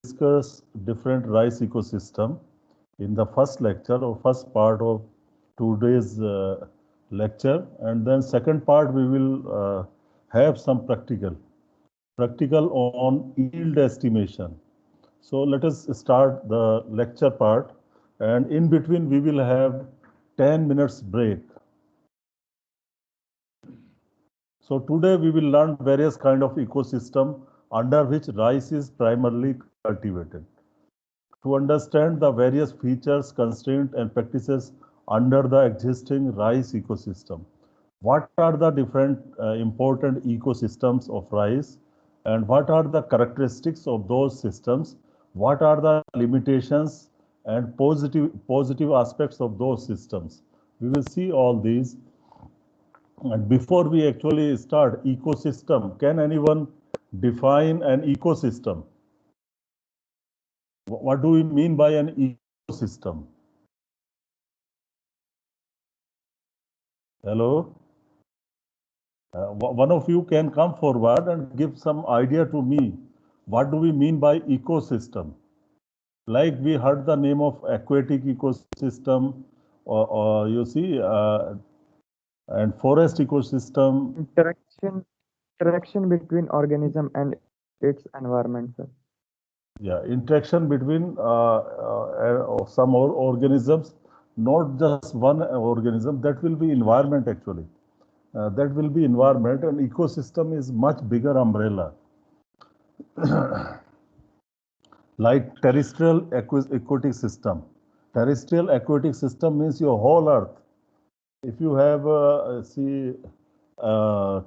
discuss different rice ecosystem in the first lecture or first part of today's lecture, and then second part we will have some practical on yield estimation. So let us start the lecture part, and in between we will have 10 minutes break. So today we will learn various kind of ecosystem under which rice is primarily cultivated. To understand the various features, constraints and practices under the existing rice ecosystem. What are the different important ecosystems of rice, and what are the characteristics of those systems? What are the limitations and positive aspects of those systems? We will see all these. And before we actually start, ecosystem, can anyone define an ecosystem? What do we mean by an ecosystem? Hello? One of you can come forward and give some idea to me. What do we mean by ecosystem? Like we heard the name of aquatic ecosystem, or you see, and forest ecosystem. Interaction between organism and its environment, sir. Yeah, interaction between some organisms, not just one organism. That will be environment actually. That will be environment, and ecosystem is much bigger umbrella. Like terrestrial aquatic system. Terrestrial aquatic system means your whole earth. If you have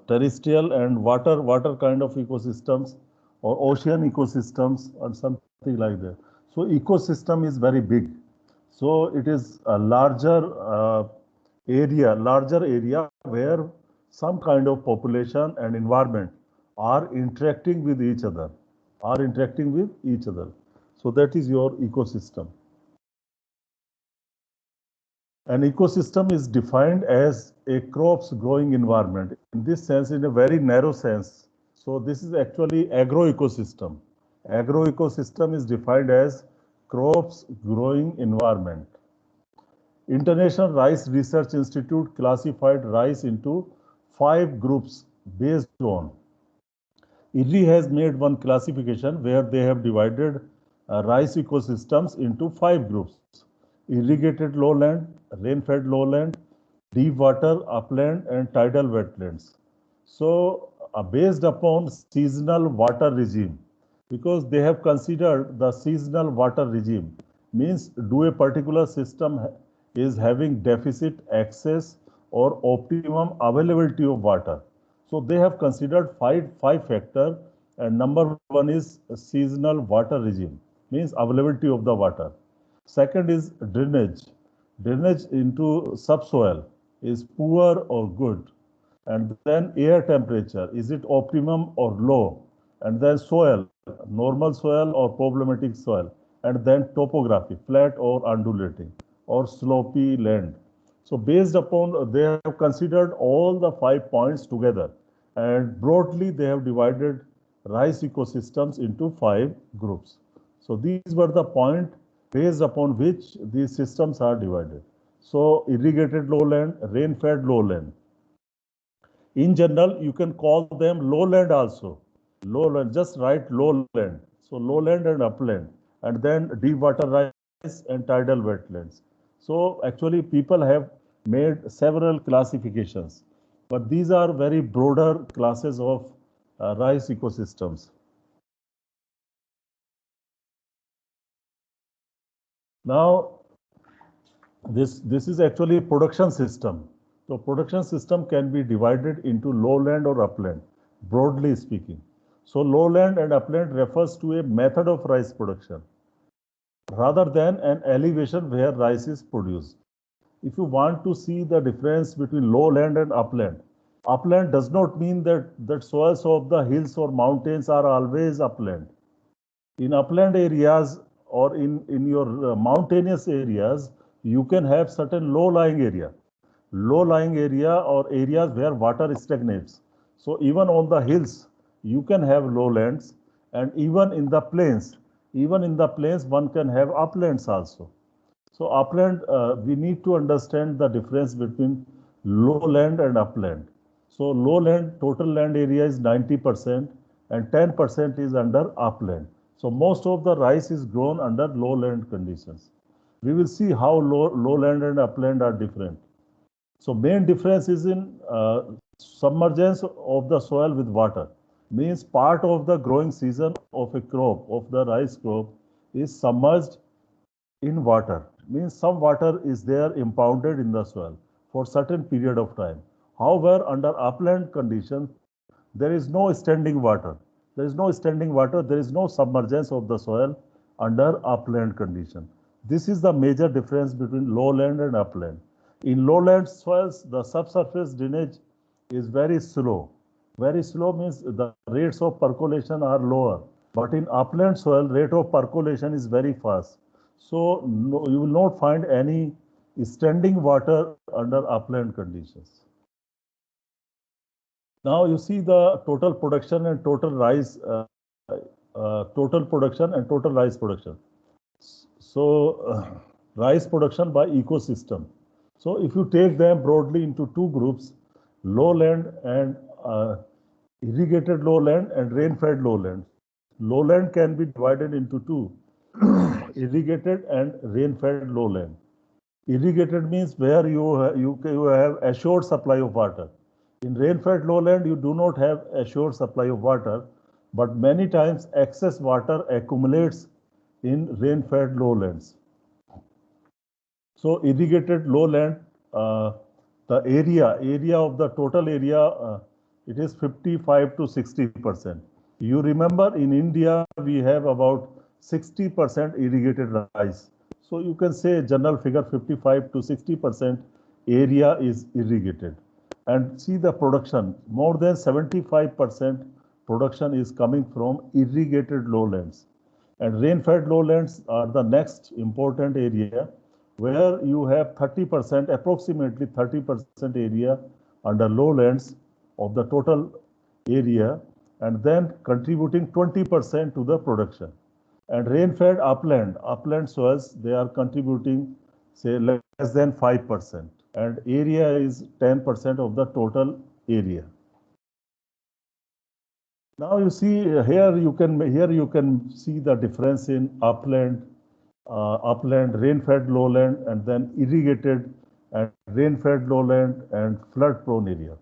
terrestrial and water kind of ecosystems, or ocean ecosystems, or something like that. So ecosystem is very big. So it is a larger area where some kind of population and environment are interacting with each other, So that is your ecosystem. An ecosystem is defined as a crops growing environment. In this sense, in a very narrow sense. So this is actually agroecosystem. Agroecosystem is defined as crops growing environment. International Rice Research Institute classified rice into 5 groups based on. IRRI has made one classification where they have divided rice ecosystems into 5 groups: irrigated lowland, rain-fed lowland, deep water, upland, and tidal wetlands. So, based upon seasonal water regime, because they have considered the seasonal water regime, means do a particular system is having deficit access or optimum availability of water. So they have considered five factors, and number one is seasonal water regime, means availability of the water. Second is drainage. Drainage into subsoil is poor or good. And then air temperature, is it optimum or low? And then soil, normal soil or problematic soil. And then topography, flat or undulating or slopy land. So based upon, they have considered all the 5 points together, and broadly they have divided rice ecosystems into 5 groups. So these were the points based upon which these systems are divided. So irrigated lowland, rain-fed lowland. In general, you can call them lowland also. Lowland, just write lowland. So lowland and upland, and then deep water rice and tidal wetlands. So actually people have made several classifications, but these are very broader classes of rice ecosystems. Now, this is actually a production system. So production system can be divided into lowland or upland, broadly speaking. So lowland and upland refers to a method of rice production rather than an elevation where rice is produced. If you want to see the difference between lowland and upland does not mean that soils of the hills or mountains are always upland. In upland areas or in your mountainous areas, you can have certain low-lying area or areas where water stagnates. So even on the hills, you can have lowlands, and even in the plains, Even in the plains, one can have uplands also. So upland, we need to understand the difference between lowland and upland. So lowland, total land area is 90% and 10% is under upland. So most of the rice is grown under lowland conditions. We will see how lowland and upland are different. So main difference is in submergence of the soil with water. Means part of the growing season of a crop, of the rice crop, is submerged in water. Means some water is there impounded in the soil for certain period of time. However, under upland conditions, there is no standing water. There is no standing water. There is no submergence of the soil under upland condition. This is the major difference between lowland and upland. In lowland soils, the subsurface drainage is very slow. Very slow means the rates of percolation are lower. But in upland soil, rate of percolation is very fast. So no, you will not find any standing water under upland conditions. Now you see the total production and total rice, total production and total rice production. So rice production by ecosystem. So if you take them broadly into two groups, lowland and irrigated lowland and rain-fed lowland. Lowland can be divided into two, irrigated and rain-fed lowland. Irrigated means where you have assured supply of water. In rain-fed lowland, you do not have assured supply of water, but many times excess water accumulates in rain-fed lowlands. So irrigated lowland, the area of the total area, it is 55 to 60%. You remember in India, we have about 60% irrigated rice. So you can say general figure 55 to 60% area is irrigated. And see the production, more than 75% production is coming from irrigated lowlands. And rain-fed lowlands are the next important area where you have 30%, approximately 30% area under lowlands of the total area, and then contributing 20% to the production. And rain-fed upland soils, they are contributing, say, less than 5%, and area is 10% of the total area. Now you see here you can see the difference in upland, rain-fed lowland, and then irrigated and rain-fed lowland and flood-prone area.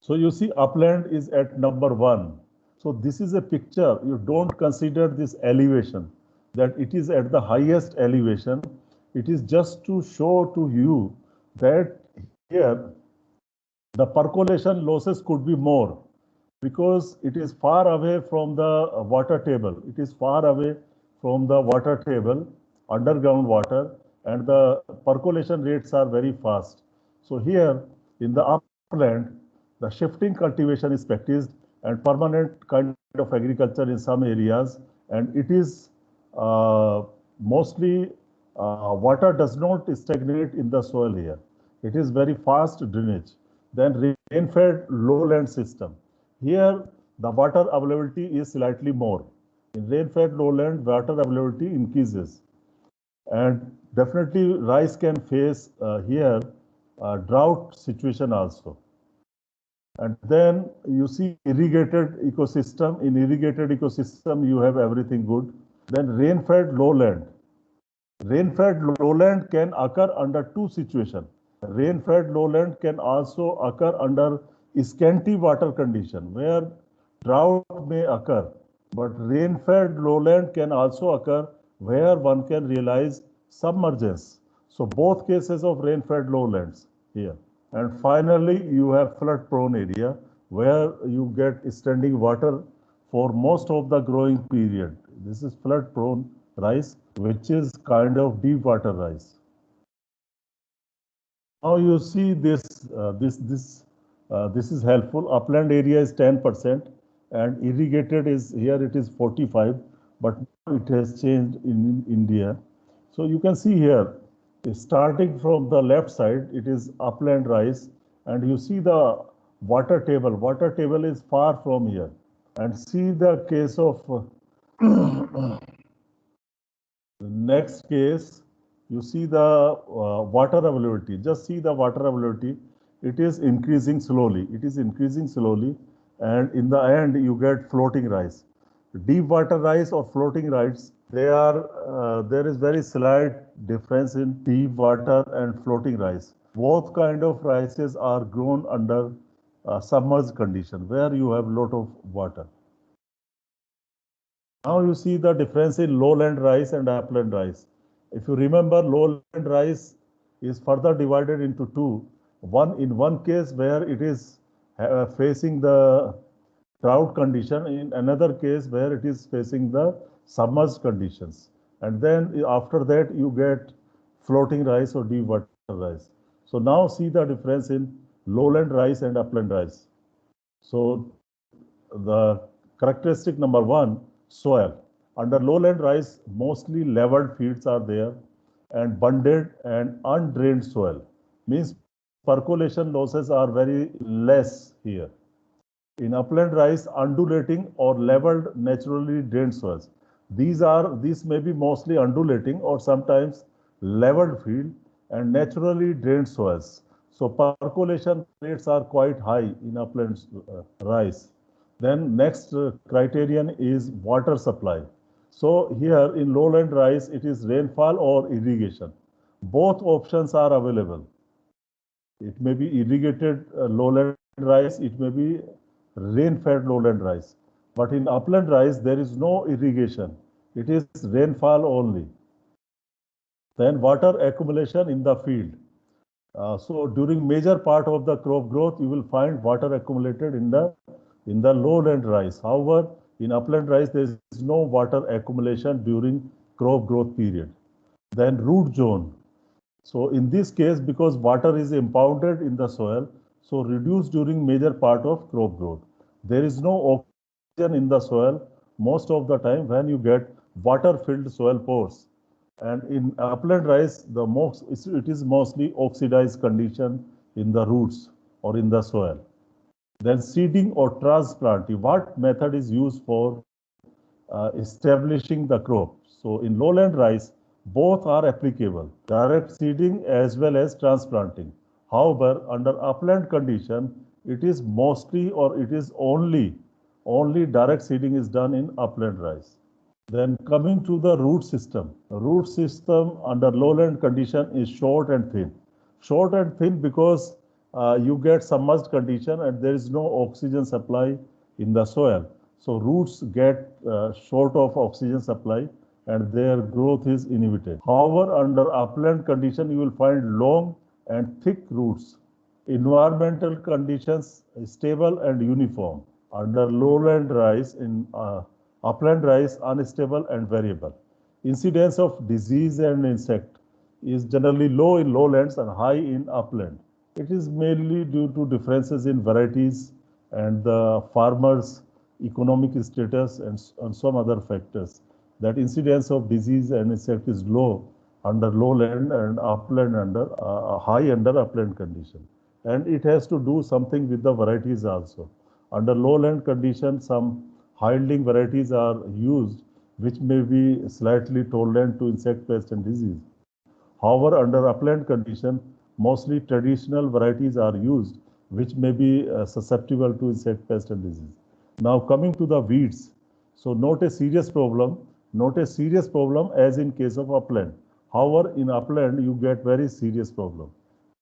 So you see upland is at number 1. So this is a picture. You don't consider this elevation, that it is at the highest elevation. It is just to show to you that here the percolation losses could be more because it is far away from the water table. It is far away from the water table, underground water, and the percolation rates are very fast. So here in the upland, the shifting cultivation is practiced and permanent kind of agriculture in some areas, and it is mostly water does not stagnate in the soil here. It is very fast drainage. Then rain-fed lowland system. Here, the water availability is slightly more. In rain-fed lowland, water availability increases. And definitely rice can face here a drought situation also. And then you see irrigated ecosystem. In irrigated ecosystem, you have everything good. Then rain-fed lowland. Rain-fed lowland can occur under two situations. Rain-fed lowland can also occur under scanty water condition where drought may occur. But rain-fed lowland can also occur where one can realize submergence. So both cases of rain-fed lowlands here. And finally, you have flood-prone area where you get standing water for most of the growing period. This is flood-prone rice, which is kind of deep water rice. Now you see this, this is helpful. Upland area is 10% and irrigated is here it is 45, but it has changed in India. So you can see here, starting from the left side, it is upland rice, and you see the water table. Water table is far from here. And see the case of Next case, you see the water availability. Just see the water availability. It is increasing slowly. It is increasing slowly, and in the end, you get floating rice. Deep water rice or floating rice, they are there is very slight difference in deep water and floating rice. Both kind of rices are grown under submerged condition where you have lot of water. Now you see the difference in lowland rice and upland rice. If you remember, lowland rice is further divided into two. One in one case where it is facing the drought condition, in another case where it is facing the submerged conditions. And then after that you get floating rice or deep water rice. So now see the difference in lowland rice and upland rice. So the characteristic number one, soil. Under lowland rice, mostly leveled fields are there and bundled and undrained soil. Means percolation losses are very less here. In upland rice, undulating or leveled naturally drained soils. These may be mostly undulating or sometimes leveled field and naturally drained soils. So percolation rates are quite high in upland rice. Then next criterion is water supply. So here in lowland rice, it is rainfall or irrigation. Both options are available. It may be irrigated lowland rice, it may be rain-fed lowland rice. But in upland rice, there is no irrigation. It is rainfall only. Then water accumulation in the field. So during major part of the crop growth, you will find water accumulated in the lowland rice. However, in upland rice, there is no water accumulation during crop growth period. Then root zone. So in this case, because water is impounded in the soil, so reduced during major part of crop growth. There is no oxygen in the soil most of the time when you get water-filled soil pores. And in upland rice, it is mostly oxidized condition in the roots or in the soil. Then seeding or transplanting. What method is used for establishing the crop? So in lowland rice, both are applicable, direct seeding as well as transplanting. However, under upland condition, it is mostly or it is only direct seeding is done in upland rice. Then coming to the root system. The root system under lowland condition is short and thin. Short and thin because you get submerged condition and there is no oxygen supply in the soil. So roots get short of oxygen supply and their growth is inhibited. However, under upland condition, you will find long and thick roots. Environmental conditions stable and uniform. Under lowland rice, in upland rice, unstable and variable. Incidence of disease and insect is generally low in lowlands and high in upland. It is mainly due to differences in varieties and the farmers' economic status and some other factors. That incidence of disease and insect is low under lowland and upland under high under upland condition. And it has to do something with the varieties also. Under lowland condition, some high-yielding varieties are used which may be slightly tolerant to insect pest and disease. However, under upland condition, mostly traditional varieties are used which may be susceptible to insect pest and disease. Now coming to the weeds. So not a serious problem as in case of upland. However, in upland you get very serious problem.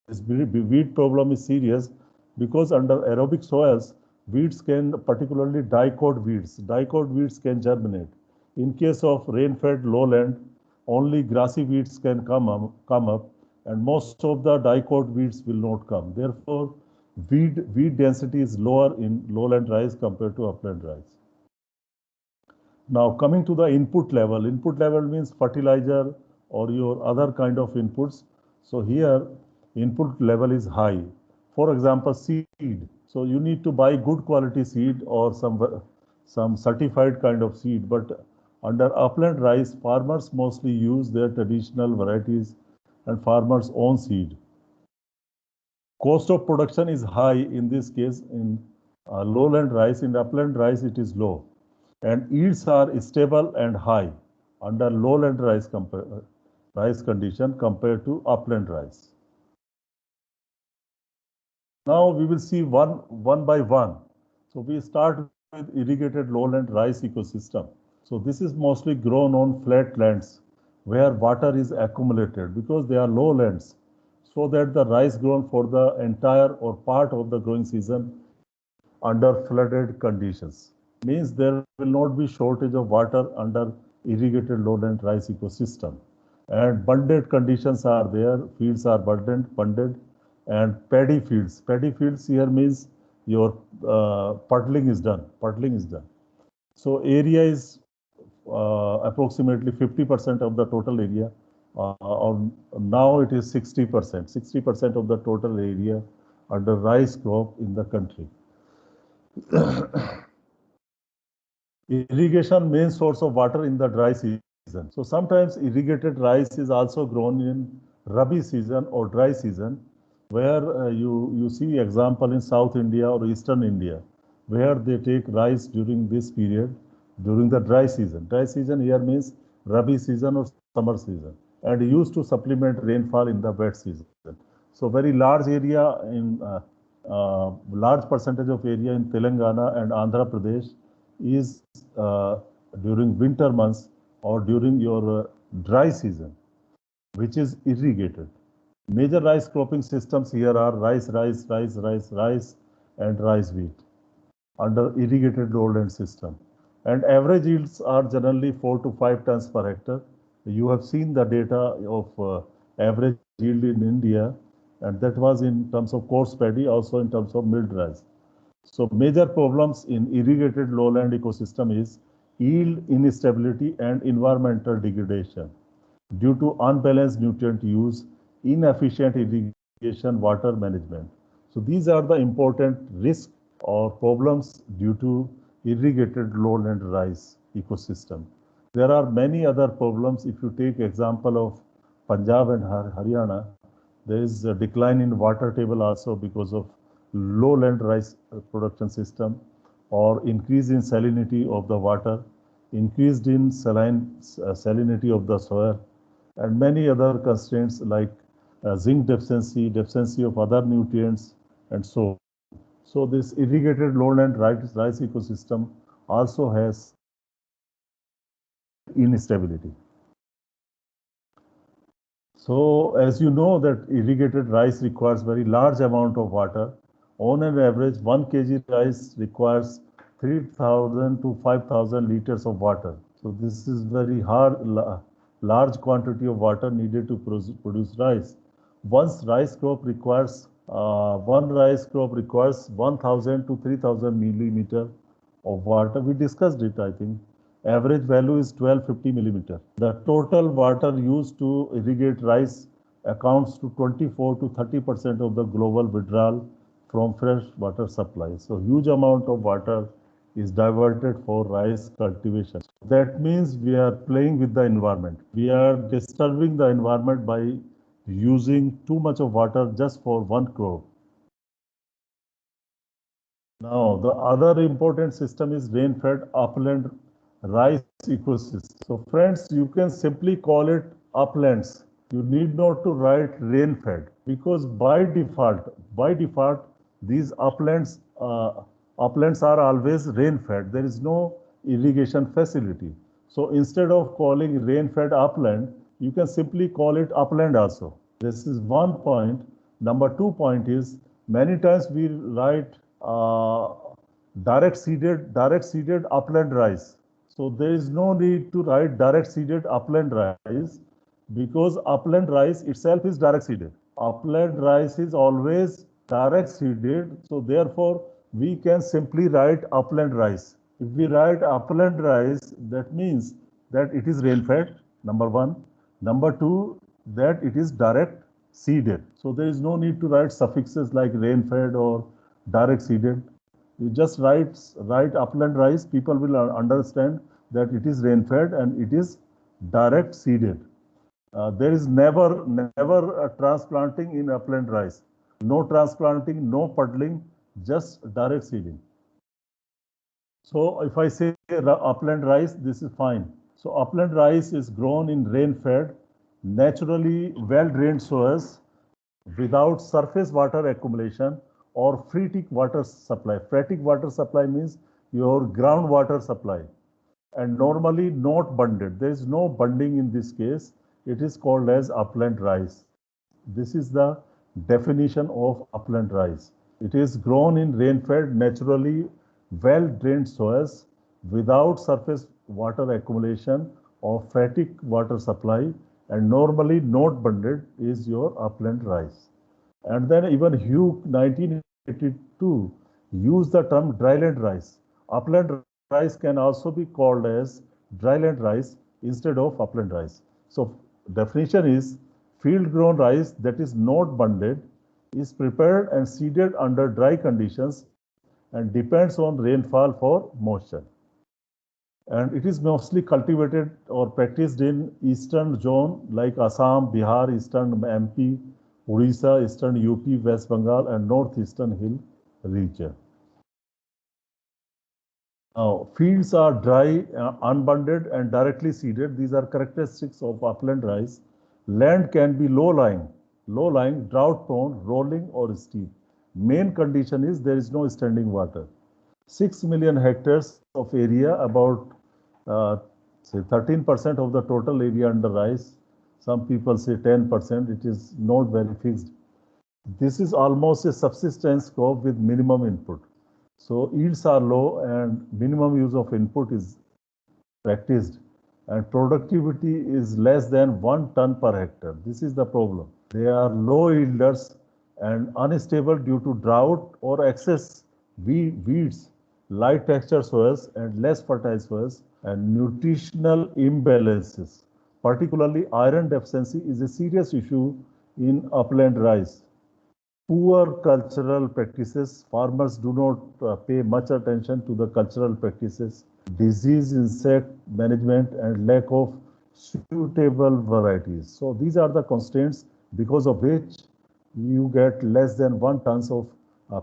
This weed problem is serious because under aerobic soils, weeds can, particularly dicot weeds can germinate. In case of rain-fed lowland, only grassy weeds can come up and most of the dicot weeds will not come. Therefore, weed density is lower in lowland rice compared to upland rice. Now coming to the input level means fertilizer or your other kind of inputs. So here input level is high. For example, seed. So you need to buy good quality seed or some certified kind of seed. But under upland rice, farmers mostly use their traditional varieties and farmers' own seed. Cost of production is high in this case in lowland rice. In upland rice, it is low. and yields are stable and high under lowland rice condition compared to upland rice. Now we will see one by one. So we start with irrigated lowland rice ecosystem. So this is mostly grown on flat lands where water is accumulated because they are lowlands, so that the rice grown for the entire or part of the growing season under flooded conditions. Means there will not be shortage of water under irrigated lowland rice ecosystem. And bunded conditions are there, fields are bunded, and paddy fields. Paddy fields here means your puddling is done. Puddling is done. So area is approximately 50% of the total area. Now it is 60%. 60% of the total area under rice crop in the country. Irrigation main source of water in the dry season. So sometimes irrigated rice is also grown in Rabi season or dry season, where you see example in South India or Eastern India, where they take rice during this period, during the dry season. Dry season here means Rabi season or summer season, and used to supplement rainfall in the wet season. So very large area in large percentage of area in Telangana and Andhra Pradesh is during winter months or during your dry season, which is irrigated. Major rice cropping systems here are rice, and rice wheat under irrigated lowland system. And average yields are generally 4 to 5 tons per hectare. You have seen the data of average yield in India, and that was in terms of coarse paddy, also in terms of milled rice. So major problems in irrigated lowland ecosystem is yield instability and environmental degradation due to unbalanced nutrient use, inefficient irrigation, water management. So these are the important risks or problems due to irrigated lowland rice ecosystem. There are many other problems. If you take example of Punjab and Haryana, there is a decline in water table also because of lowland rice production system, or increase in salinity of the water, increased in salinity of the soil, and many other constraints like zinc deficiency, deficiency of other nutrients, and so. So this irrigated lowland rice ecosystem also has instability. So as you know that irrigated rice requires very large amount of water. On an average, 1 kg rice requires 3,000 to 5,000 liters of water. So this is very large quantity of water needed to produce rice. One rice crop requires 1,000 to 3,000 millimeter of water. We discussed it, I think. Average value is 1250 millimeter. The total water used to irrigate rice accounts to 24 to 30% of the global withdrawal from fresh water supply. So huge amount of water is diverted for rice cultivation. That means we are playing with the environment. We are disturbing the environment by using too much of water just for one crop. Now, the other important system is rain-fed upland rice ecosystem. So friends, you can simply call it uplands. You need not to write rain-fed, because by default, these uplands are always rain-fed. There is no irrigation facility. So instead of calling rain-fed upland, you can simply call it upland also. This is one point. Number 2 point is, many times we write direct seeded upland rice. So there is no need to write direct seeded upland rice, because upland rice itself is direct seeded. Upland rice is always direct seeded. So therefore, we can simply write upland rice. If we write upland rice, that means that it is rain fed, number 1. Number 2, that it is direct seeded. So there is no need to write suffixes like rain fed or direct seeded. You just write upland rice, people will understand that it is rain fed and it is direct seeded. There is never transplanting in upland rice. No transplanting, no puddling, just direct seeding. So if I say upland rice, this is fine. So upland rice is grown in rain-fed, naturally well-drained soils without surface water accumulation or phatic water supply. Phatic water supply means your groundwater supply, and normally not bunded. There is no bunding in this case. It is called as upland rice. This is the definition of upland rice. It is grown in rain-fed, naturally well-drained soils without surface water accumulation or phatic water supply, and normally not bunded is your upland rice. And then even Hugh 1982 used the term dryland rice. Upland rice can also be called as dryland rice instead of upland rice. So definition is field grown rice that is not bunded, is prepared and seeded under dry conditions and depends on rainfall for moisture. And it is mostly cultivated or practiced in eastern zone like Assam, Bihar, eastern MP, Odisha, eastern UP, West Bengal, and northeastern hill region. Now, fields are dry, unbunded, and directly seeded. These are characteristics of upland rice. Land can be low-lying, drought-prone, rolling, or steep. Main condition is there is no standing water. 6 million hectares of area, about say 13% of the total area under rice. Some people say 10%. It is not very fixed. This is almost a subsistence crop with minimum input. So yields are low and minimum use of input is practiced, and productivity is less than 1 ton per hectare. This is the problem. They are low yielders and unstable due to drought or excess weeds, light texture soils and less fertile soils, and nutritional imbalances. Particularly iron deficiency is a serious issue in upland rice. Poor cultural practices. Farmers do not pay much attention to the cultural practices, disease, insect management, and lack of suitable varieties. So these are the constraints because of which you get less than 1 tons of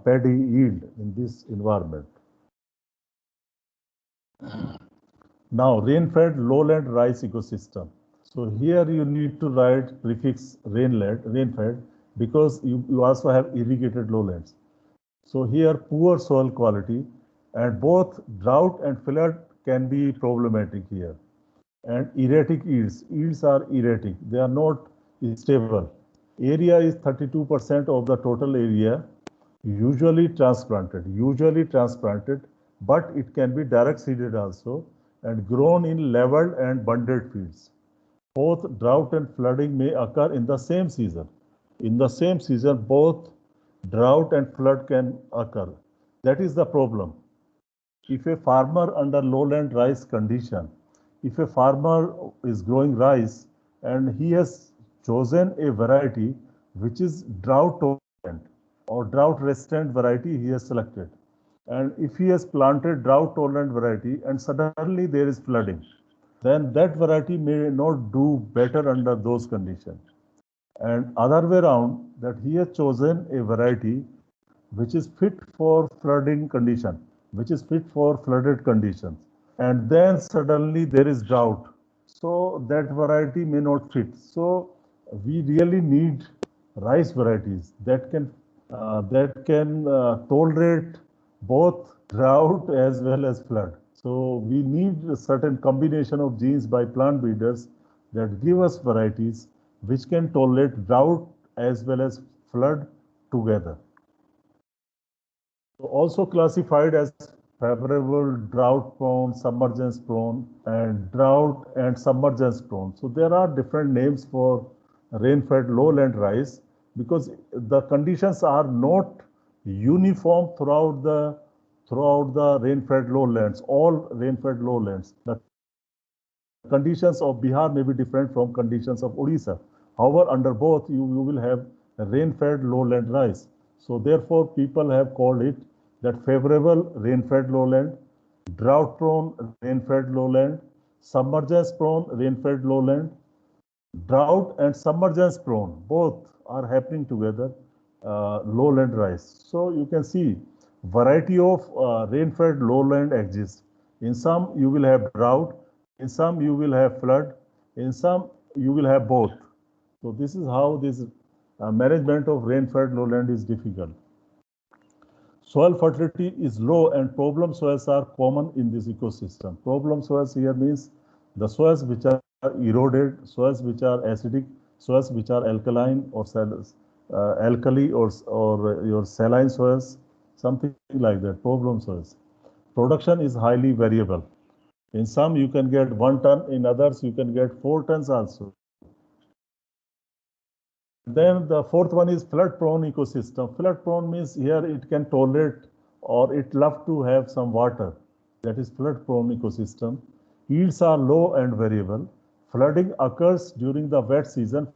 paddy yield in this environment. Now, rain-fed lowland rice ecosystem. So here you need to write prefix rain-fed, because you also have irrigated lowlands. So here poor soil quality, and both drought and flood can be problematic here. And erratic yields. Yields are erratic. They are not stable. Area is 32% of the total area, usually transplanted, but it can be direct seeded also and grown in leveled and bundled fields. Both drought and flooding may occur in the same season. In the same season, both drought and flood can occur. That is the problem. If a farmer under lowland rice condition, if a farmer is growing rice and he has chosen a variety which is drought tolerant or drought resistant variety he has selected, and if he has planted drought tolerant variety and suddenly there is flooding, then that variety may not do better under those conditions. And other way around, that he has chosen a variety which is fit for flooding condition, which is fit for flooded conditions, and then suddenly there is drought, so that variety may not fit. So we really need rice varieties that can tolerate both drought as well as flood. So we need a certain combination of genes by plant breeders that give us varieties which can tolerate drought as well as flood together. So also classified as favorable, drought prone, submergence prone, and drought and submergence prone. So there are different names for rain-fed lowland rice because the conditions are not uniform throughout the rain-fed lowlands, all rain-fed lowlands. The conditions of Bihar may be different from conditions of Odisha. However, under both, you will have rain-fed lowland rice. So therefore, people have called it that favorable rain-fed lowland, drought-prone rain-fed lowland, submergence-prone rain-fed lowland, drought and submergence prone, both are happening together, lowland rice. So you can see variety of rain-fed lowland exists. In some you will have drought, in some you will have flood, in some you will have both. So this is how this management of rain-fed lowland is difficult. Soil fertility is low and problem soils are common in this ecosystem. Problem soils here means the soils which are eroded, soils which are acidic, soils which are alkaline or alkali or your saline soils, something like that, problem soils. Production is highly variable. In some you can get 1 ton, in others you can get 4 tons also. Then the fourth one is flood prone ecosystem. Flood prone means here it can tolerate or it love to have some water. That is flood prone ecosystem. Yields are low and variable. Flooding occurs during the wet season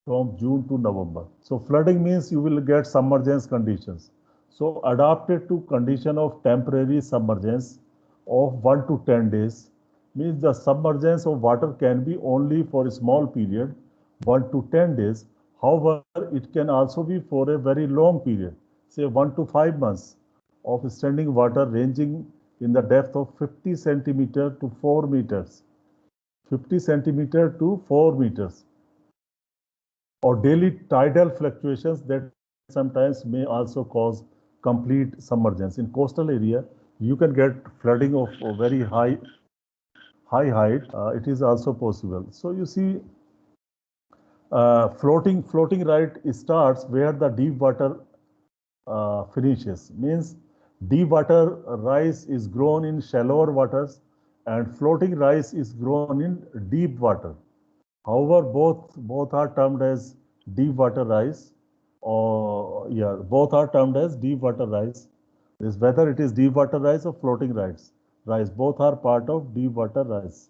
from June to November. So flooding means you will get submergence conditions. So adapted to condition of temporary submergence of 1 to 10 days means the submergence of water can be only for a small period, 1 to 10 days. However, it can also be for a very long period, say 1 to 5 months of standing water ranging in the depth of 50 centimeter to 4 meters. 50 centimeter to 4 meters. Or daily tidal fluctuations that sometimes may also cause complete submergence. In coastal area, you can get flooding of a very high height. It is also possible. So you see, floating right starts where the deep water finishes. Means deep water rice is grown in shallower waters and floating rice is grown in deep water. However, both are termed as deep water rice, or yeah, both are termed as deep water rice. This whether it is deep water rice or floating rice, both are part of deep water rice.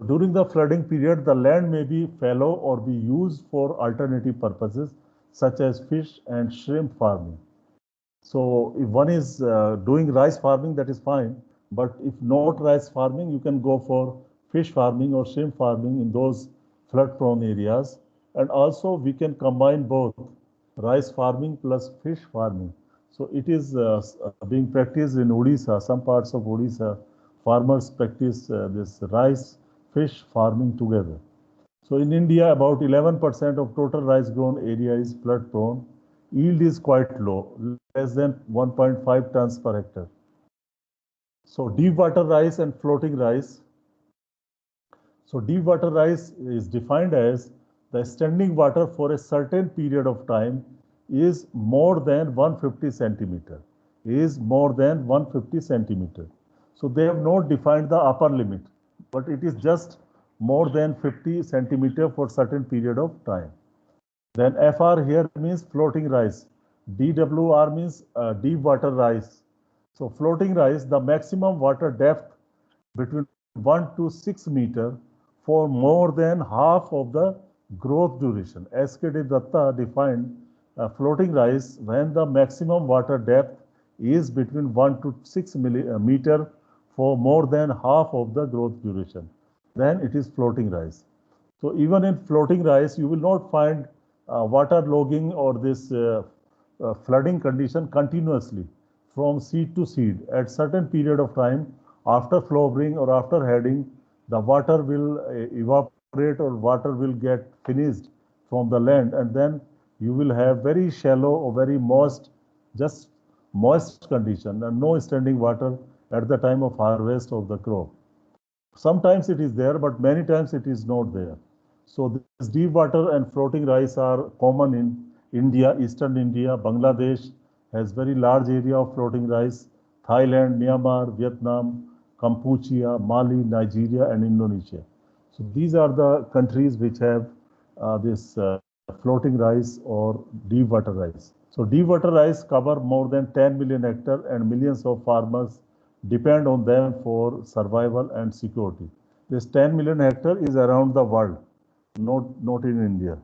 During the flooding period, the land may be fallow or be used for alternative purposes such as fish and shrimp farming. So if one is doing rice farming, that is fine. But if not rice farming, you can go for fish farming or shrimp farming in those flood prone areas. And also we can combine both rice farming plus fish farming. So it is being practiced in Odisha, some parts of Odisha. Farmers practice this rice fish farming together. So in India, about 11% of total rice grown area is flood prone. Yield is quite low, less than 1.5 tons per hectare. So deep water rice and floating rice. So deep water rice is defined as the standing water for a certain period of time is more than 150 centimeter. Is more than 150 centimeter. So they have not defined the upper limit, but it is just more than 50 centimeter for certain period of time. Then FR here means floating rice. DWR means deep water rice. So floating rice, the maximum water depth between 1 to 6 meter for more than half of the growth duration. SKD Datta defined floating rice when the maximum water depth is between 1 to 6 meter for more than half of the growth duration. Then it is floating rice. So even in floating rice, you will not find water logging or this flooding condition continuously from seed to seed. At certain period of time, after flowering or after heading, the water will evaporate or water will get finished from the land, and then you will have very shallow or very moist, just moist condition and no standing water at the time of harvest of the crop. Sometimes it is there, but many times it is not there. So this deep water and floating rice are common in India, Eastern India. Bangladesh has very large area of floating rice. Thailand, Myanmar, Vietnam, Cambodia, Mali, Nigeria, and Indonesia. So these are the countries which have this floating rice or deep water rice. So deep water rice cover more than 10 million hectare and millions of farmers depend on them for survival and security. This 10 million hectare is around the world, not in India.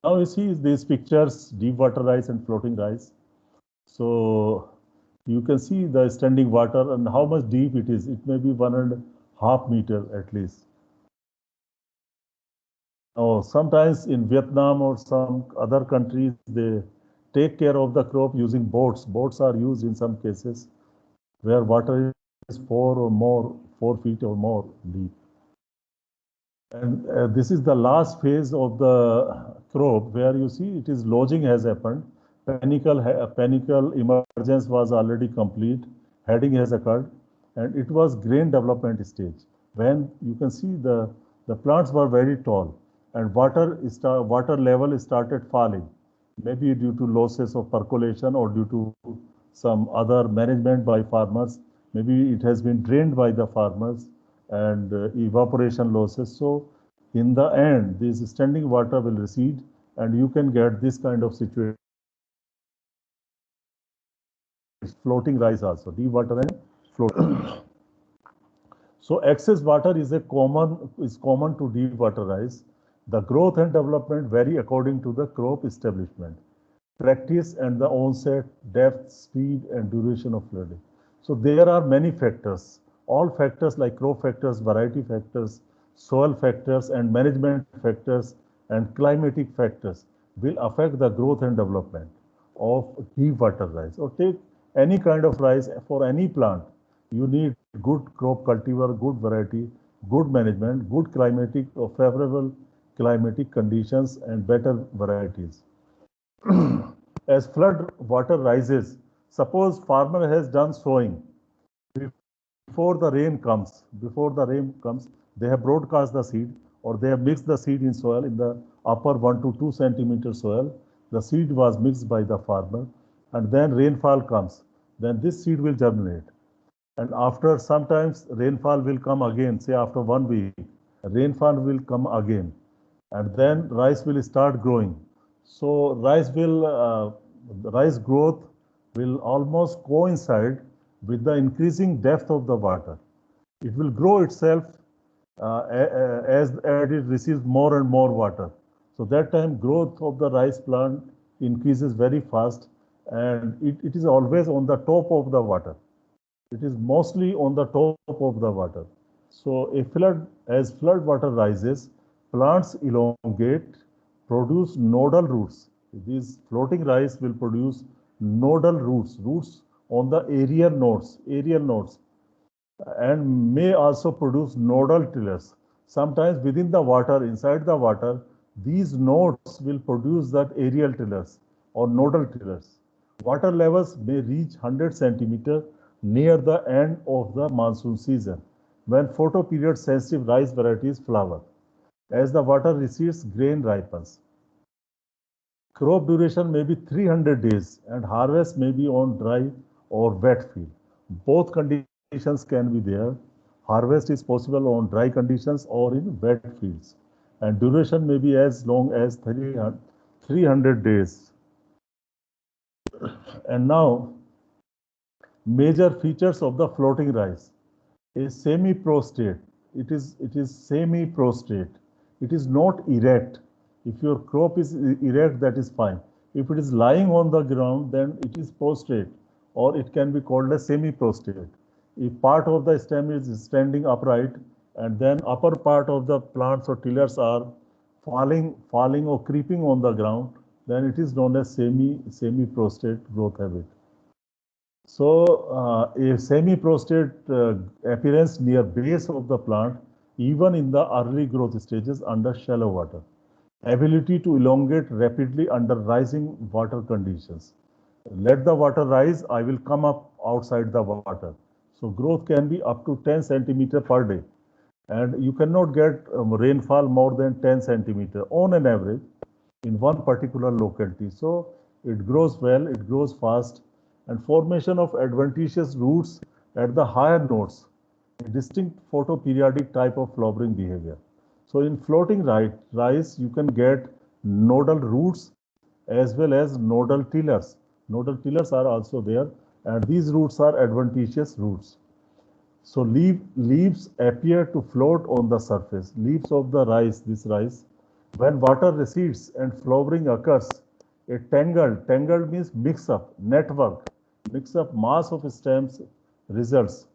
Now you see these pictures, deep water rice and floating rice. So you can see the standing water and how much deep it is. It may be 1.5 meter at least. Now, sometimes in Vietnam or some other countries, they take care of the crop using boats. Boats are used in some cases where water is 4 feet or more deep. And this is the last phase of the crop where you see it is lodging has happened. Panicle emergence was already complete. Heading has occurred, and it was grain development stage when you can see the plants were very tall, and water level started falling, maybe due to losses of percolation or due to some other management by farmers. Maybe it has been drained by the farmers and evaporation losses. So in the end, this standing water will recede, and you can get this kind of situation. Floating rice also, deep water and floating. So excess water is common to deep water rice. The growth and development vary according to the crop establishment, practice and the onset, depth, speed and duration of flooding. So there are many factors. All factors like crop factors, variety factors, soil factors and management factors and climatic factors will affect the growth and development of deep water rice. Or take any kind of rice for any plant. You need good crop cultivar, good variety, good management, good climatic or favorable climatic conditions and better varieties. As flood water rises, suppose farmer has done sowing before the rain comes, they have broadcast the seed or they have mixed the seed in soil in the upper 1 to 2 centimeter soil. The seed was mixed by the farmer and then rainfall comes. Then this seed will germinate. And after sometimes rainfall will come again, say after 1 week, rainfall will come again. And then rice will start growing. So rice growth will almost coincide with the increasing depth of the water. It will grow itself as it receives more and more water. So that time growth of the rice plant increases very fast, and it is always on the top of the water. It is mostly on the top of the water. So as flood water rises, plants elongate, produce nodal roots. These floating rice will produce nodal roots on the aerial nodes, and may also produce nodal tillers. Sometimes within the water, inside the water, these nodes will produce that aerial tillers or nodal tillers. Water levels may reach 100 centimeter near the end of the monsoon season, when photoperiod sensitive rice varieties flower. As the water recedes, grain ripens. Crop duration may be 300 days and harvest may be on dry or wet field. Both conditions can be there. Harvest is possible on dry conditions or in wet fields. And duration may be as long as 300 days. And now, major features of the floating rice is semi-prostrate. It is semi-prostrate. It is not erect. If your crop is erect, that is fine. If it is lying on the ground, then it is prostrate, or it can be called a semi-prostrate. If part of the stem is standing upright, and then upper part of the plants or tillers are falling or creeping on the ground, then it is known as semi-prostrate growth habit. So a semi-prostrate appearance near base of the plant, even in the early growth stages under shallow water. Ability to elongate rapidly under rising water conditions. Let the water rise, I will come up outside the water. So growth can be up to 10 centimeter per day. And you cannot get rainfall more than 10 centimeter on an average in one particular locality. So it grows well, it grows fast, and formation of adventitious roots at the higher nodes, a distinct photoperiodic type of flowering behavior. So in floating rice, you can get nodal roots as well as nodal tillers. Nodal tillers are also there, and these roots are adventitious roots. So leaves appear to float on the surface. Leaves of the this rice, when water recedes and flowering occurs, a tangled means mix up, network, mix up mass of stems results.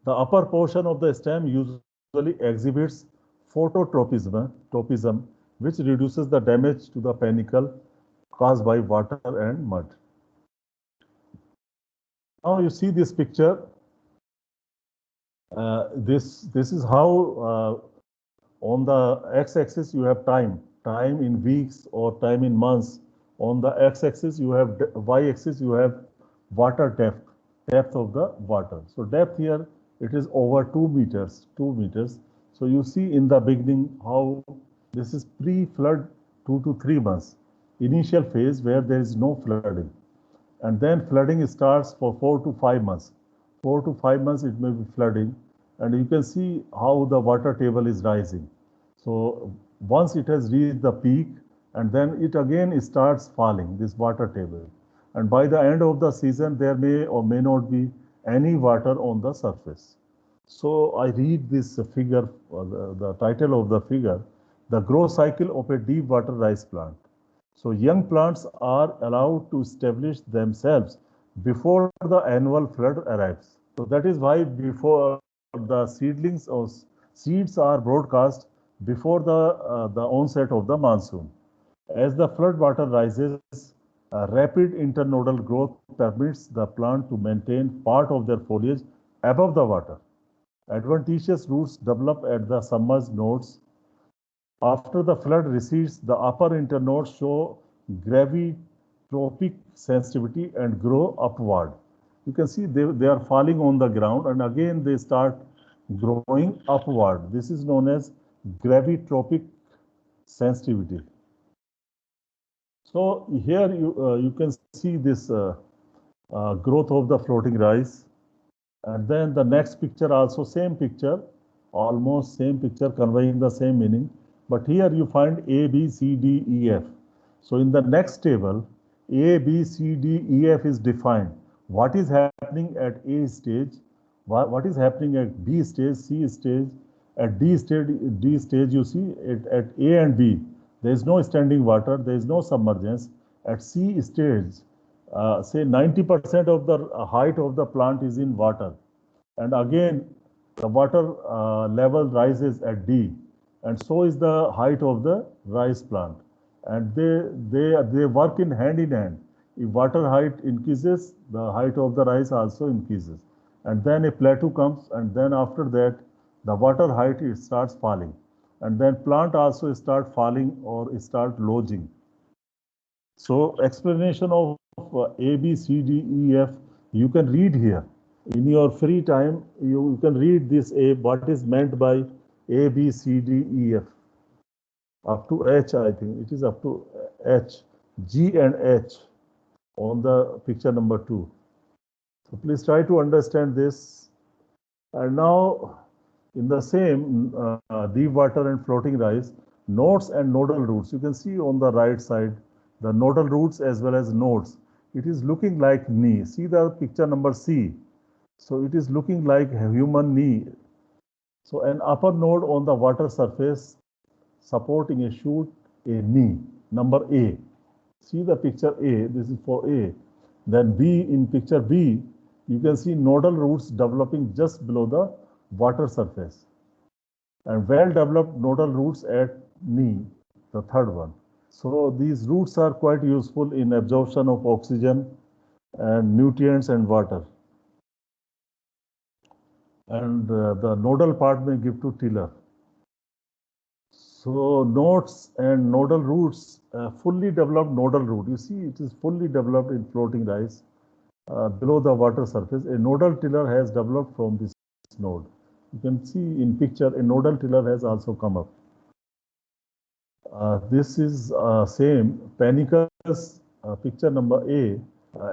The upper portion of the stem usually exhibits phototropism, which reduces the damage to the panicle caused by water and mud. Now you see this picture. This is how on the x-axis you have time in weeks or time in months. On the x-axis you have y-axis you have water depth of the water. So depth here it is over 2 meters. So you see in the beginning how this is pre-flood 2 to 3 months initial phase where there is no flooding, and then flooding starts for 4 to 5 months. 4 to 5 months it may be flooding, and you can see how the water table is rising. So once it has reached the peak, and then it again starts falling, this water table. And by the end of the season, there may or may not be any water on the surface. So I read this figure, the title of the figure, the growth cycle of a deep water rice plant. So young plants are allowed to establish themselves before the annual flood arrives. So that is why before the seedlings or seeds are broadcast before the onset of the monsoon. As the flood water rises, rapid internodal growth permits the plant to maintain part of their foliage above the water. Adventitious roots develop at the submerged nodes. After the flood recedes, the upper internodes show gravitropic sensitivity and grow upward. You can see they are falling on the ground, and again they start growing upward. This is known as gravitropic sensitivity. So here you can see this growth of the floating rice. And then the next picture also same picture, almost same picture conveying the same meaning. But here you find A, B, C, D, E, F. So in the next table, A, B, C, D, E, F is defined. What is happening at A stage, what is happening at B stage, C stage, at D stage you see at A and B, there is no standing water, there is no submergence. At C stage, say 90% of the height of the plant is in water. And again, the water level rises at D, and so is the height of the rice plant. And they work in hand. If water height increases, the height of the rice also increases. And then a plateau comes, and then after that, the water height it starts falling. And then plant also start falling or start lodging. So explanation of A, B, C, D, E, F, you can read here. In your free time, you can read this what is meant by A, B, C, D, E, F. Up to H, I think. It is up to H. G and H on the picture number 2. So please try to understand this. And now, in the same deep water and floating rice, nodes and nodal roots. You can see on the right side, the nodal roots as well as nodes. It is looking like knee. See the picture number C. So it is looking like a human knee. So an upper node on the water surface supporting a shoot, a knee, number A. See the picture A, this is for A. Then B, in picture B, you can see nodal roots developing just below the water surface. And well-developed nodal roots at knee, the third one. So these roots are quite useful in absorption of oxygen and nutrients and water. And the nodal part may give to tiller. So nodes and nodal roots, fully developed nodal root. You see, it is fully developed in floating rice below the water surface. A nodal tiller has developed from this node. You can see in picture, a nodal tiller has also come up. This is same panicles, picture number A,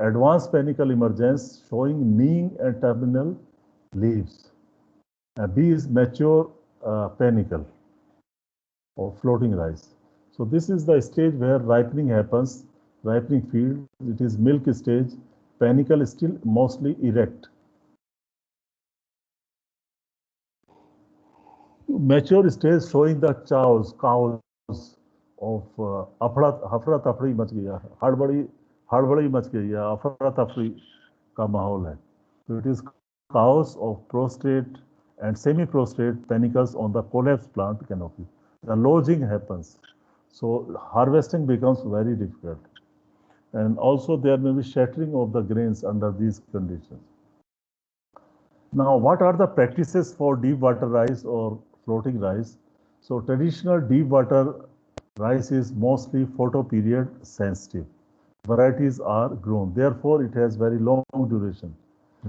advanced panicle emergence showing kneeing and terminal leaves. B is mature panicle of floating rice. So this is the stage where ripening happens, ripening field. It is milk stage. Panicle is still mostly erect. Mature stage showing the cows of हफड़ा तफड़ी मच गया, हड़बड़ी much गई है, अफरा तफड़ी का माहौल है. So it is cows of prostrate and semi-prostrate panicles on the collapsed plant canopy. The lodging happens. So harvesting becomes very difficult. And also there may be shattering of the grains under these conditions. Now, what are the practices for deep water rice or floating rice? So traditional deep water rice is mostly photoperiod sensitive. Varieties are grown. Therefore, it has very long duration.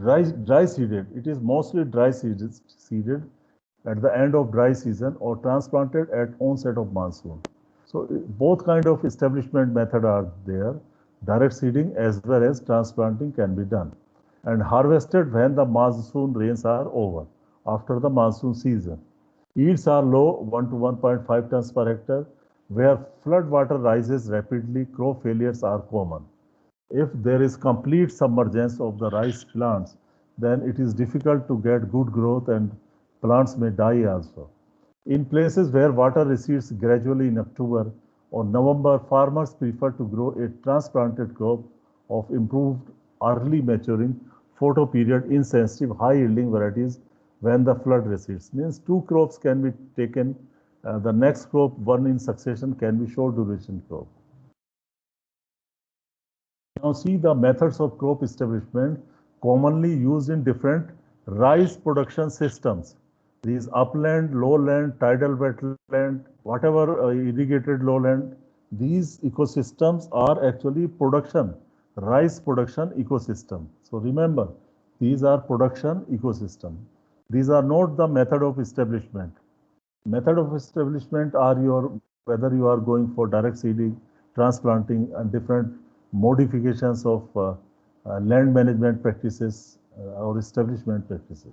Dry seeded, it is mostly dry seeded at the end of dry season or transplanted at onset of monsoon. So both kind of establishment method are there. Direct seeding as well as transplanting can be done and harvested when the monsoon rains are over after the monsoon season. Yields are low, 1 to 1.5 tons per hectare. Where flood water rises rapidly, crop failures are common. If there is complete submergence of the rice plants, then it is difficult to get good growth and plants may die also. In places where water recedes gradually in October or November, farmers prefer to grow a transplanted crop of improved early maturing photoperiod insensitive high yielding varieties when the flood recedes. Means two crops can be taken. The next crop, one in succession, can be short duration crop. Now see the methods of crop establishment commonly used in different rice production systems. These upland, lowland, tidal wetland, whatever irrigated lowland, these ecosystems are actually production, rice production ecosystem. So remember, these are production ecosystem. These are not the method of establishment. Method of establishment are your, whether you are going for direct seeding, transplanting, and different modifications of land management practices or establishment practices.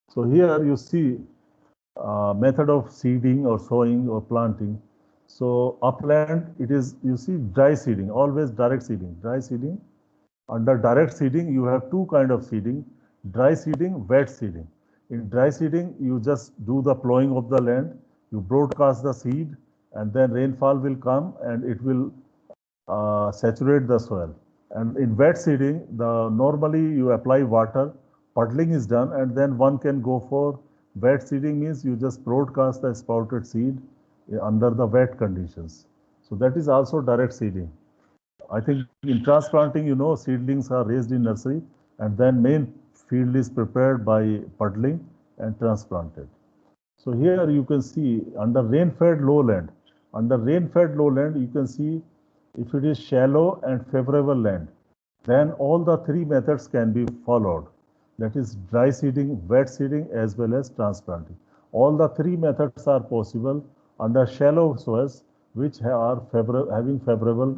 So here you see method of seeding or sowing or planting. So upland, it is, you see, dry seeding, always direct seeding. Dry seeding. Under direct seeding, you have two kind of seeding: dry seeding, wet seeding. In dry seeding, you just do the plowing of the land, you broadcast the seed, and then rainfall will come and it will saturate the soil. And in wet seeding, normally you apply water, puddling is done, and then one can go for wet seeding. Means you just broadcast the sprouted seed under the wet conditions. So that is also direct seeding. I think in transplanting, you know, seedlings are raised in nursery and then main field is prepared by puddling and transplanted. So here you can see under rain-fed lowland, you can see if it is shallow and favorable land, then all the three methods can be followed. That is dry seeding, wet seeding, as well as transplanting. All the three methods are possible under shallow soils which are having favorable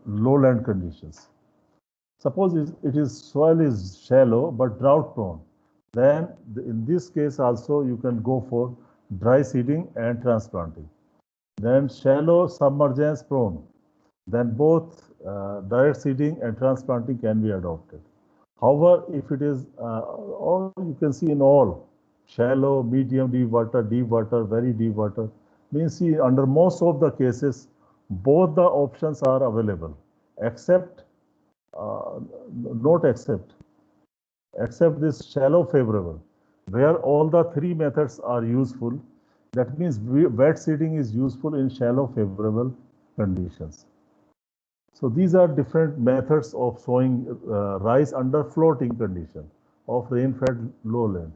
lowland conditions. Suppose it is soil is shallow but drought prone, then in this case also you can go for dry seeding and transplanting. Then shallow submergence prone, then both direct seeding and transplanting can be adopted. However, if it is all you can see in all shallow, medium deep water, very deep water, means see under most of the cases both the options are available except not except this shallow favorable where all the three methods are useful. That means wet seeding is useful in shallow favorable conditions. So these are different methods of sowing rice under floating condition of rain-fed lowland.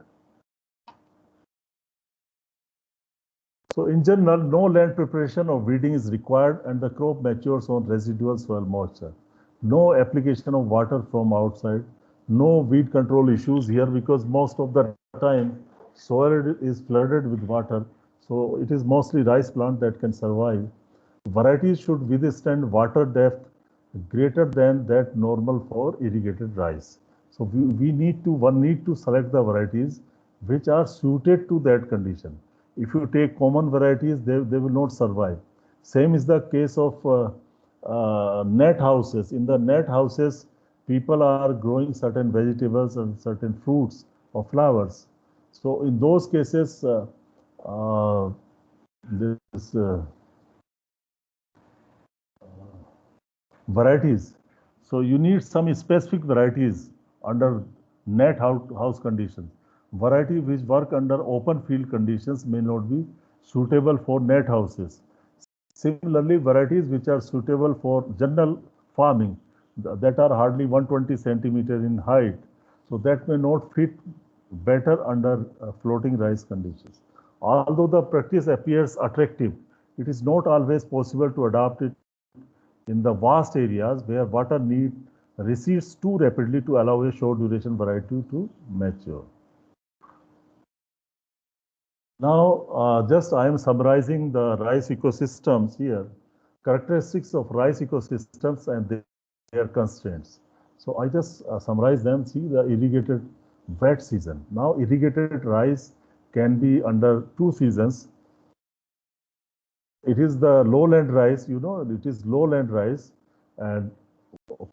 So in general, no land preparation or weeding is required and the crop matures on residual soil moisture. No application of water from outside, no weed control issues here because most of the time soil is flooded with water. So it is mostly rice plant that can survive. Varieties should withstand water depth greater than that normal for irrigated rice. So one need to select the varieties which are suited to that condition. If you take common varieties, they will not survive. Same is the case of net houses. In the net houses, people are growing certain vegetables and certain fruits or flowers. So in those cases, this varieties. So you need some specific varieties under net house conditions. Variety which work under open field conditions may not be suitable for net houses. Similarly, varieties which are suitable for general farming that are hardly 120 centimeter in height. So that may not fit better under floating rice conditions. Although the practice appears attractive, it is not always possible to adopt it in the vast areas where water need recedes too rapidly to allow a short duration variety to mature. Now, just I am summarizing the rice ecosystems here, characteristics of rice ecosystems and their constraints. So I just summarize them. See the irrigated wet season. Now, irrigated rice can be under two seasons. It is the lowland rice, it is lowland rice, and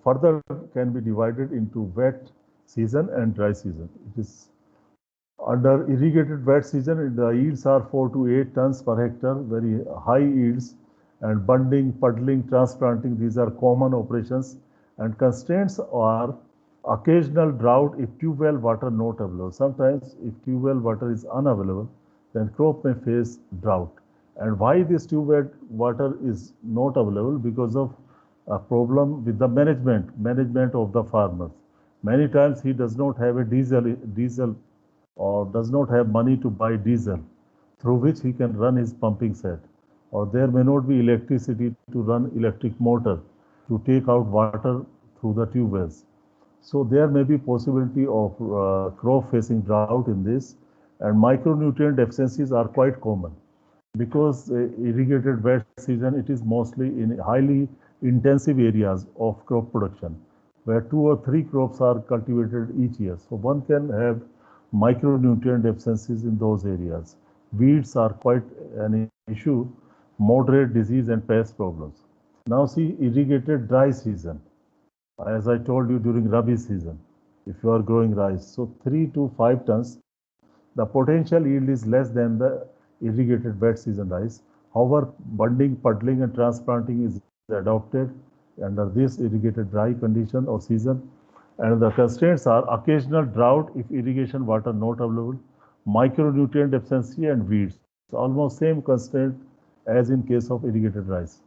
further can be divided into wet season and dry season. It is under irrigated wet season, the yields are 4 to 8 tons per hectare, very high yields, and bunding, puddling, transplanting, these are common operations, and constraints are occasional drought if tube well water not available. Sometimes if tube well water is unavailable, then crop may face drought. And why this tube well water is not available? Because of a problem with the management of the farmers. Many times he does not have a diesel or does not have money to buy diesel through which he can run his pumping set, or there may not be electricity to run electric motor to take out water through the tube wells. So there may be possibility of crop facing drought in this, and micronutrient deficiencies are quite common because irrigated wet season, it is mostly in highly intensive areas of crop production where 2 or 3 crops are cultivated each year. So one can have micronutrient deficiencies in those areas. Weeds are quite an issue, moderate disease and pest problems. Now see irrigated dry season. As I told you during Rabi season, if you are growing rice, so 3 to 5 tons, the potential yield is less than the irrigated wet season rice. However, budding, puddling and transplanting is adopted under this irrigated dry condition or season. And the constraints are occasional drought if irrigation water not available, micronutrient deficiency and weeds. So almost same constraint as in case of irrigated rice.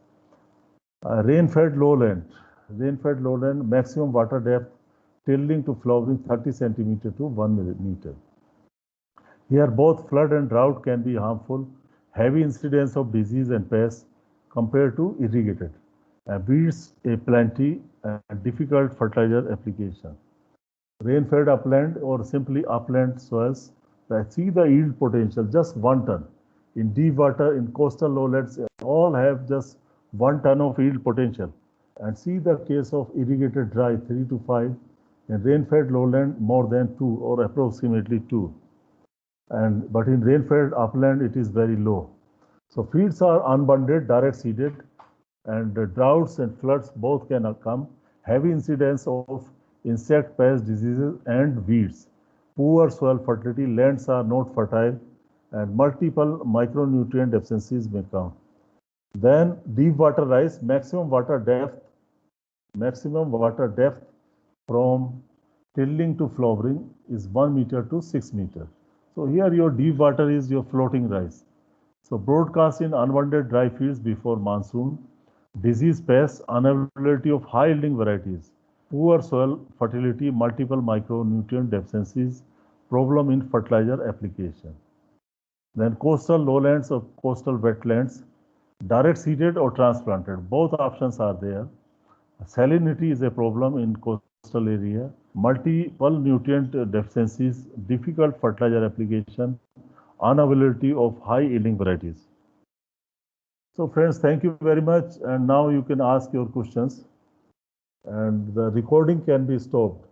Rain-fed lowland, maximum water depth tilling to flowering 30 centimeter to 1 meter. Here both flood and drought can be harmful, heavy incidence of disease and pests compared to irrigated. Weeds plenty and difficult fertilizer application. Rain-fed upland or simply upland soils, see the yield potential, just 1 ton. In deep water, in coastal lowlands, all have just 1 ton of yield potential. And see the case of irrigated dry, 3 to 5. In rain-fed lowland, more than 2 or approximately 2. But in rain-fed upland, it is very low. So fields are unbundled, direct seeded, and droughts and floods both can come. Heavy incidence of insect, pest, diseases, and weeds. Poor soil fertility, lands are not fertile, and multiple micronutrient deficiencies may come. Then deep water rice, maximum water depth from tilling to flowering is 1 meter to 6 meter. So here your deep water is your floating rice. So broadcast in unwanted dry fields before monsoon, disease, pests, unavailability of high yielding varieties, poor soil fertility, multiple micronutrient deficiencies, problem in fertilizer application. Then coastal lowlands or coastal wetlands, direct seeded or transplanted, both options are there. Salinity is a problem in coastal area, multiple nutrient deficiencies, difficult fertilizer application, unavailability of high yielding varieties. So friends, thank you very much, and now you can ask your questions and the recording can be stopped.